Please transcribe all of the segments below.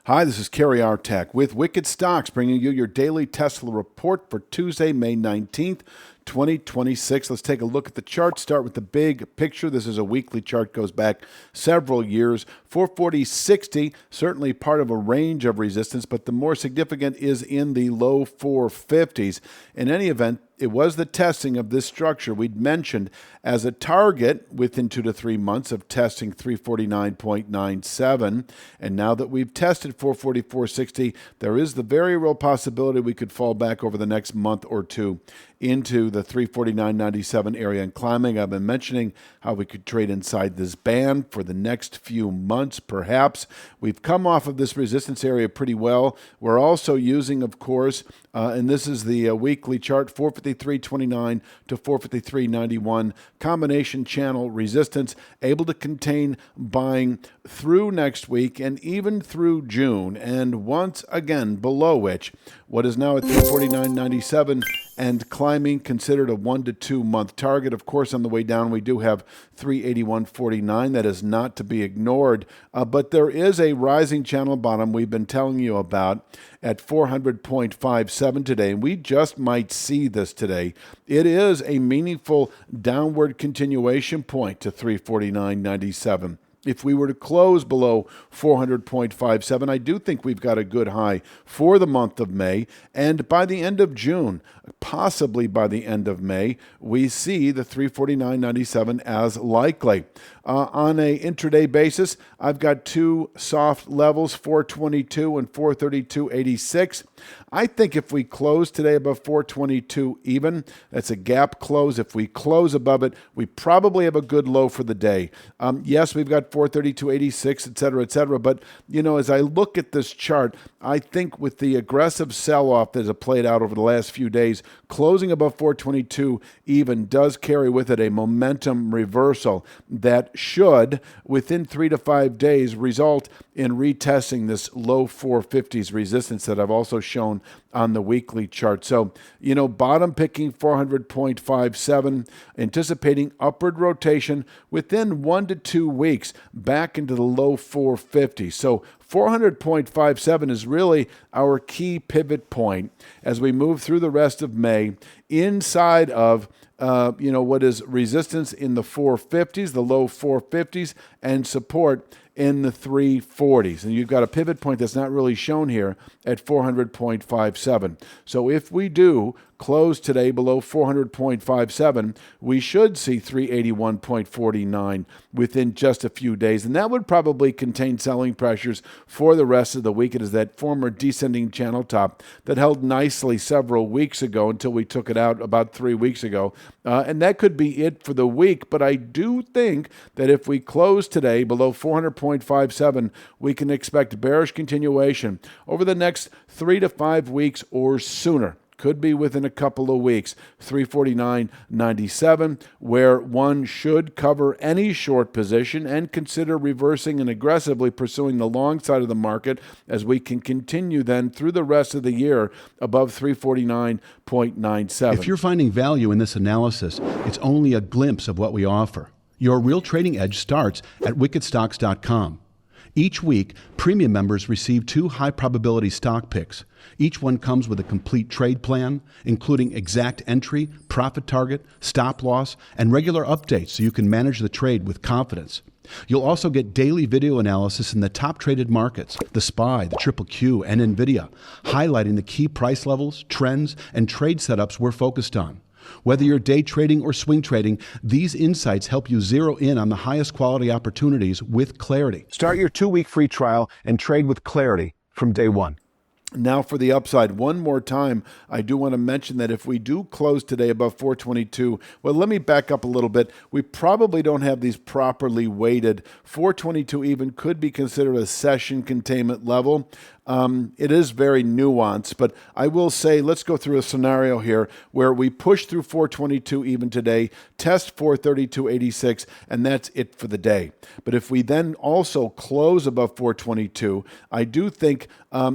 Hi, this is Kerry Artak with Wicked Stocks, bringing you your daily Tesla report for Tuesday, May 19th, 2026. Let's take a look at the chart. Start with the big picture. This is a weekly chart, goes back several years. 440.60, certainly part of a range of resistance, but the more significant is in the low 450s. In any event, it was the testing of this structure we'd mentioned as a target within 2 to 3 months of testing 349.97. And now that we've tested 444.60, there is the very real possibility we could fall back over the next month or two into the 349.97 area and climbing. I've been mentioning how we could trade inside this band for the next few months, perhaps. We've come off of this resistance area pretty well. We're also using, of course, and this is the weekly chart, 453.29 to 453.91, combination channel resistance, able to contain buying through next week and even through June, and once again below which, what is now at 349.97 and climbing, considered a 1 to 2 month target. Of course, on the way down, we do have 381.49. That is not to be ignored, but there is a rising channel bottom we've been telling you about at 400.57 today, and we just might see this today. It is a meaningful downward continuation point to 349.97. If we were to close below 400.57, I do think we've got a good high for the month of May. And by the end of June, possibly by the end of May, we see the 349.97 as likely. On a intraday basis, I've got two soft levels, 422 and 432.86. I think if we close today above 422 even, that's a gap close. If we close above it, we probably have a good low for the day. Yes, we've got 432.86, et cetera, but, you know, as I look at this chart, I think with the aggressive sell-off that has played out over the last few days, closing above 422 even does carry with it a momentum reversal that should, within 3 to 5 days, result in retesting this low 450s resistance that I've also shown on the weekly chart. So, you know, bottom picking 400.57, anticipating upward rotation within 1 to 2 weeks back into the low 450s. So 400.57 is really our key pivot point as we move through the rest of May inside of what is resistance in the 450s, the low 450s, and support in the 340s. And you've got a pivot point that's not really shown here at 400.57. So if we do close today below 400.57, we should see 381.49 within just a few days. And that would probably contain selling pressures for the rest of the week. It is that former descending channel top that held nicely several weeks ago until we took it out about 3 weeks ago. And that could be it for the week. But I do think that if we close today below 400.57, we can expect bearish continuation over the next 3 to 5 weeks or sooner. Could be within a couple of weeks, 349.97, where one should cover any short position and consider reversing and aggressively pursuing the long side of the market as we can continue then through the rest of the year above 349.97. If you're finding value in this analysis, it's only a glimpse of what we offer. Your real trading edge starts at wickedstocks.com. Each week, premium members receive 2 high-probability stock picks. Each one comes with a complete trade plan, including exact entry, profit target, stop loss, and regular updates so you can manage the trade with confidence. You'll also get daily video analysis in the top traded markets, the SPY, the Triple Q, and Nvidia, highlighting the key price levels, trends, and trade setups we're focused on. Whether you're day trading or swing trading, these insights help you zero in on the highest quality opportunities with clarity. Start your 2-week free trial and trade with clarity from day one. Now for the upside, one more time, I do want to mention that if we do close today above 422, well, let me back up a little bit. We probably don't have these properly weighted. 422 even could be considered a session containment level. it is very nuanced, but I will say let's go through a scenario here where we push through 422 even today, test 432.86, and that's it for the day. But if we then also close above 422, I do think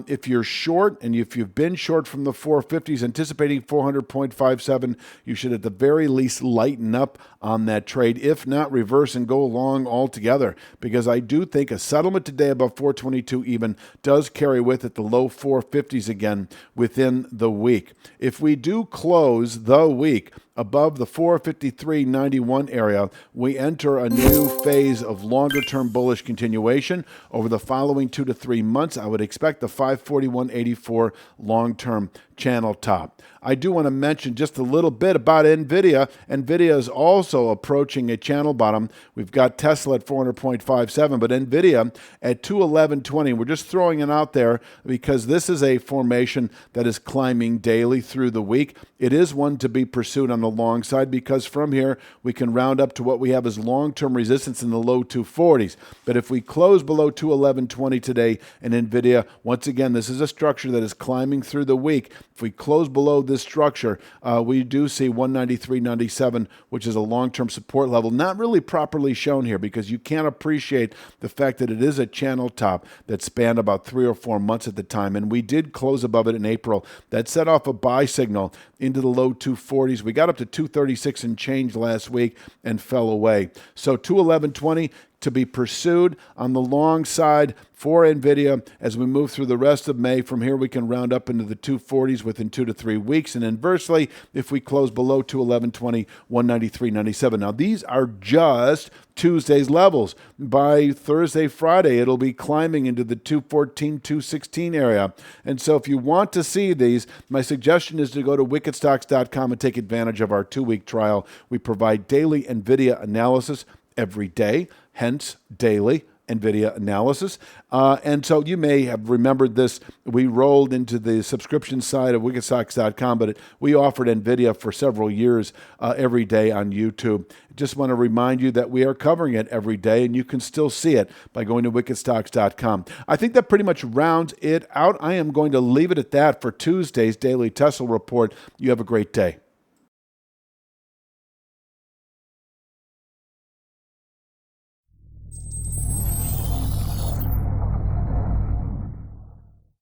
if you're short and if you've been short from the 450s, anticipating 400.57, you should at the very least lighten up on that trade, if not reverse and go long altogether, because I do think a settlement today above 422 even does carry with it the low 450s again within the week. If we do close the week above the 453.91 area, we enter a new phase of longer-term bullish continuation over the following 2 to 3 months. I would expect the 541.84 long-term channel top. I do want to mention just a little bit about Nvidia. Nvidia is also approaching a channel bottom. We've got Tesla at 400.57, but Nvidia at 211.20. We're just throwing it out there because this is a formation that is climbing daily through the week. It is one to be pursued on the long side because from here we can round up to what we have as long-term resistance in the low 240s. But if we close below 211.20 today in Nvidia, once again, this is a structure that is climbing through the week. If we close below this structure, we do see 193.97, which is a long-term support level, not really properly shown here because you can't appreciate the fact that it is a channel top that spanned about 3 or 4 months at the time, and we did close above it in April. That set off a buy signal into the low 240s. We got up to 236 and change last week and fell away. So 211.20 to be pursued on the long side for Nvidia as we move through the rest of May. From here, we can round up into the 240s within 2 to 3 weeks. And inversely, if we close below 211.20, 193.97. Now, these are just Tuesday's levels. By Thursday, Friday, it'll be climbing into the 214, 216 area. And so if you want to see these, my suggestion is to go to wickedstocks.com and take advantage of our 2-week trial. We provide daily Nvidia analysis every day, hence daily Nvidia analysis. And so you may have remembered this. We rolled into the subscription side of wickedstocks.com, but we offered Nvidia for several years every day on YouTube. Just want to remind you that we are covering it every day, and you can still see it by going to wickedstocks.com. I think that pretty much rounds it out. I am going to leave it at that for Tuesday's Daily Tesla Report. You have a great day.